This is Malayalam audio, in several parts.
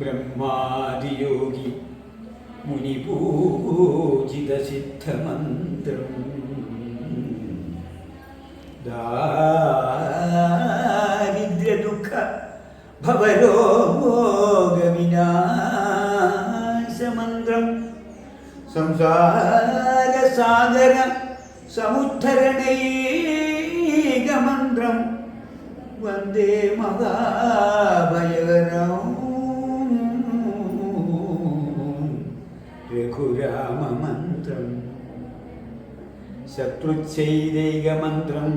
ബ്രഹ്മാദിയോഗി മുനിപൂജിത സിദ്ധമന്ത്രം ദാരിദ്ര്യദുഃഖ ഭവരോഗവിനാശമന്ത്രം സംസാരസാഗര സമുദ്ധരണൈകമന്ത്രം വന്ദേ മഹാഭയകരം രഘുരാമമന്ത്രം ശത്രുച്ഛൈദൈകമന്ത്രം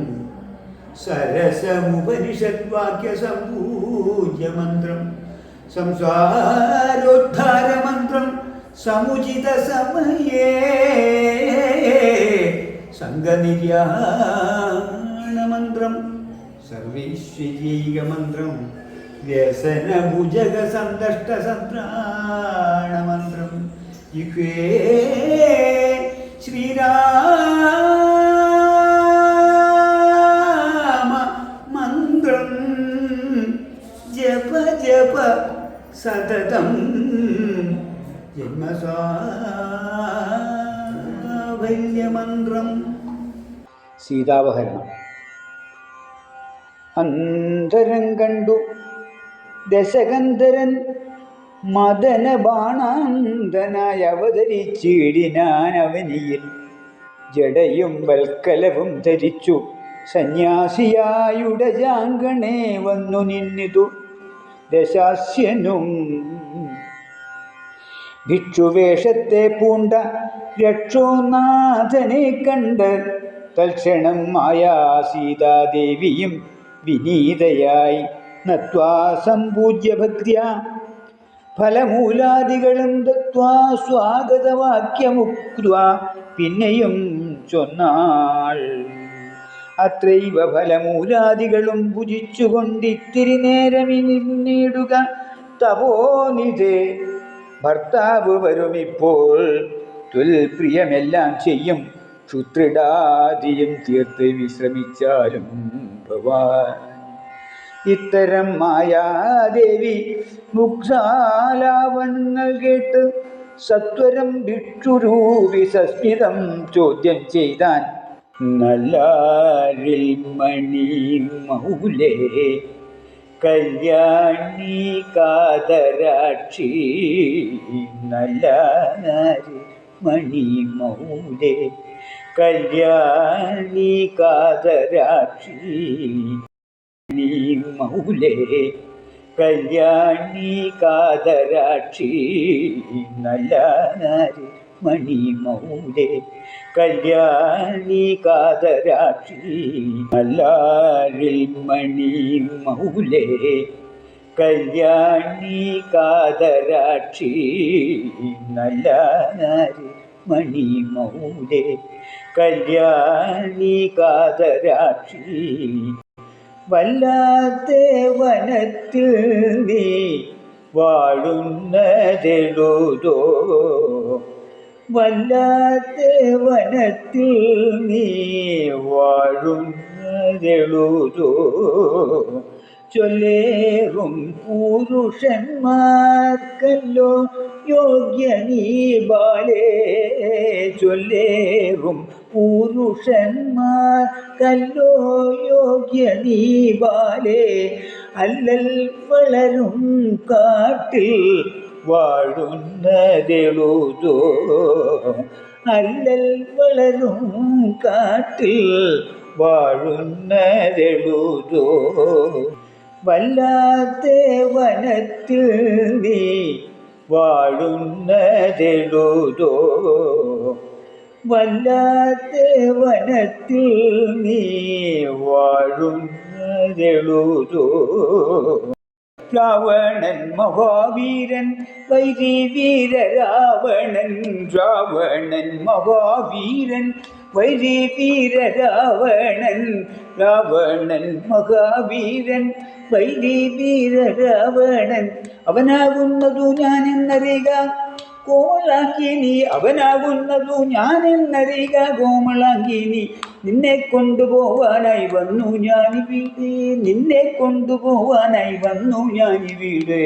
സരസമുപനിഷദ്വാക്യസമ്പൂജ്യമന്ത്രം സംസാരോദ്ധാരമന്ത്രം സമുചിത സമയേ സംഘനിര്യാണമന്ത്രം സർവീശ്വരീകമന്ത്രം വ്യസനഭുജഗസന്തഷ്ടസന്ത്രാണമന്ത്രം ജിഹ്വേ ശ്രീരാമ മന്ത്രം ജപ ജപ സതതം ജന്മസാഫല്യമന്ത്രം. സീതാപഹരണം. അന്തരം കണ്ടു ദശകന്ധരൻ മദന ബാണാന്തനായി അവതരിച്ചിടിനാൻ അവനിയിൽ ജടയും വൽക്കലവും ധരിച്ചു സന്യാസിയായുടെ ജാങ്കണേ വന്നു നിന്നിതു ദശാസ്യനും. ഭിക്ഷുവേഷത്തെ പൂണ്ട രക്ഷോനാഥനെ കണ്ട് തൽക്ഷണം മായാ സീതാദേവിയും വിനീതയായി നത്വാ സമ്പൂജ്യ ഭക്ത്യാ ഫലമൂലാദികളും ദത്വാ സ്വാഗതവാക്യമുക്ത്വാ പിന്നെയും ചൊന്നാൾ. അത്രൈവ ഫലമൂലാദികളും ഭുജിച്ചുകൊണ്ടിത്തിരി നേരമിരുന്നിടുക തപോനിധേ. ഭർത്താവ് വരുമിപ്പോൾ തുൽപ്രിയമെല്ലാം ചെയ്യും ക്ഷുത്രിടാദിയും തീർത്ത് വിശ്രമിച്ചാലും ഭവാൻ. ഇത്തരം മായാദേവി മുഗ്ധാലാപങ്ങൾ കേട്ട് സത്വരം ഭിക്ഷുരൂപി സസ്മിതം ചോദ്യം ചെയ്താൻ. നല്ലാരിൽ മണി മൗലേ കല്യാണി കാതരാക്ഷി. നല്ലാരി മണി മൗലേ കല്യാണി കാതരാക്ഷി. മൗലേ കല്യാണി കാതരാക്ഷി. നല്ലാരി മണി മൗലേ കല്യാണി കാതരാക്ഷി. നല്ലാരിൽ മണി മൗലേ കല്യാണി കാതരാക്ഷി. നല്ലാരി മണി മൗലേ കല്യാണി കാതരാക്ഷി. വല്ലാത്തെ വനത്തിൽ നീ വാഴുന്നതെഴുതോ. വല്ലാത്തെ വനത്തിൽ നീ വാഴുന്നതെഴുതോ. ചൊല്ലേറും പുരുഷന്മാർക്കല്ലോ യോഗ്യ നീ ബാലേ. ചൊല്ലേറും പുരുഷന്മാർക്കല്ലോ യോഗ്യ നീ ബാലേ. അല്ലൽ വളരും കാട്ടിൽ വാഴുന്നതെഴുതോ. അല്ലൽ വളരും കാട്ടിൽ വാഴുന്നതെഴുതോ. വല്ലാത്തെ വനത്തിൽ നീ വാഴുന്നതെഴുതോ. വല്ലാത്തെ വനത്തിൽ നീ വാഴുന്നതെഴുതോ. രാവണൻ മഹാവീരൻ വൈരിവീര രാവണൻ. രാവണൻ മഹാവീരൻ വൈരിവീര രാവണൻ. രാവണൻ മഹാവീരൻ വൈരിവീര രാവണൻ. അവനാകുന്നതു ഞാനെന്നറിയുക കോമളാങ്കിനി. അവനാകുന്നതു ഞാനെന്നറിയുക കോമളാങ്കിനി. നിന്നെ കൊണ്ടുപോവാനായി വന്നു ഞാനിവിടെ. നിന്നെ കൊണ്ടുപോവാനായി വന്നു ഞാനിവിടെ.